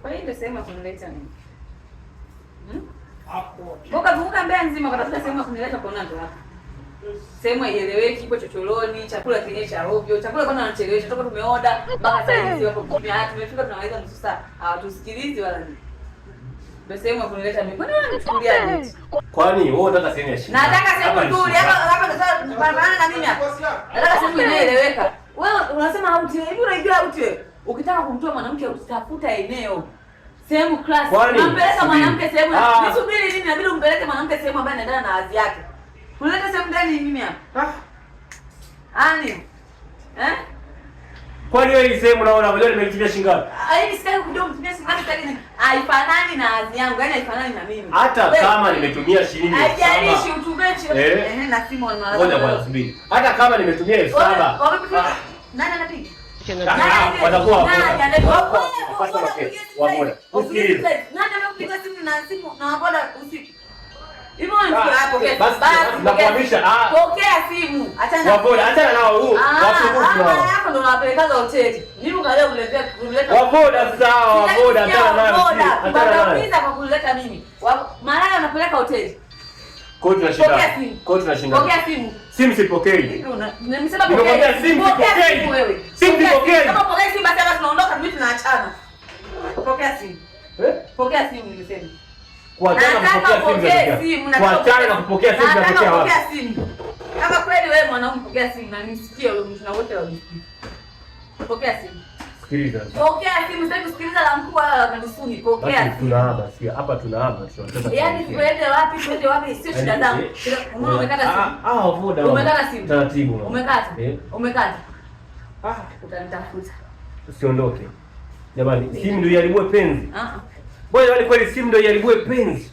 Kwa hiyo ndio sehemu ya kunileta mimi. Boka vuka Mbeya nzima katafuta sehemu ya kunileta kwa nani hapa. Sehemu haieleweki, ipo chochoroni, chakula kinyewe cha ovyo, chakula kwanza anachelewesha, toka tumeoda mpaka saa hizi wapo kimya, tumefika tunaweza nusu saa, hawatusikilizi wala nini. Ndio sehemu ya kunileta mimi. Kwani wewe unichukulia nini? Kwani wewe unataka sehemu ya shida? Nataka sehemu nzuri, hapa sasa pambana na mimi hapa. Nataka sehemu inaeleweka. Wewe unasema hauti, hivi unajua hauti wewe? Ukitaka kumtoa mwanamke utafuta eneo. Sehemu class. Unampeleka mwanamke sehemu. Nisubiri nini? Inabidi umpeleke mwanamke sehemu ambayo inaendana na hadhi yake. Unaleta sehemu gani mimi hapa? Ani. Kwani wewe hii sehemu unaona wewe nimeitumia shilingi ngapi? Hii sitaki kujua mtumia shilingi ngapi tena. Haifanani na hadhi yangu, yaani haifanani na mimi. Hata kama nimetumia shilingi 7,000. Haijalishi utumechi. Na simu wala. Ngoja bwana subiri. Hata kama nimetumia 7,000. Nani anapiga? Watakuwa waboda. Usikilize. Nani anapiga simu na simu na waboda usiku? Hivyo ndio basi nakuhamisha. Pokea simu. Achana. Waboda, achana nao huu. Wasubuhi nao. Hapo ndo nawapelekaga hoteli. Mimi ungaleo kuleta waboda sawa, waboda achana nao. Watauliza kwa kuleta mimi. Malaya anapeleka hoteli. Kwa tunashinda. Pokea simu. Simu sipokei. Nimesema pokea simu. Pokea wewe. Simu sipokei. Kama pokea simu basi hapa tunaondoka mimi tunaachana. Pokea simu. Pokea simu nimesema. Kuachana na kupokea simu. Kuachana na kupokea simu tunapokea wapi? Pokea simu. Kama kweli wewe mwanaume pokea simu na nimsikie wewe mtu na wote wamsikie. Pokea simu. Sikiliza. Pokea simu, sitaki kusikiliza la mkuu wala kanisuni. Pokea simu. Tunahama, sikia. Hapa tunahama tunataka. Yaani twende wapi? Sio shida zangu. Umeona umekata simu. Voda. Umekata simu. Taratibu. Umekata. Umekata. Utanitafuta. Usiondoke. Jamani, simu ndio iharibue penzi. Bwana, wale kweli simu ndio iharibue penzi.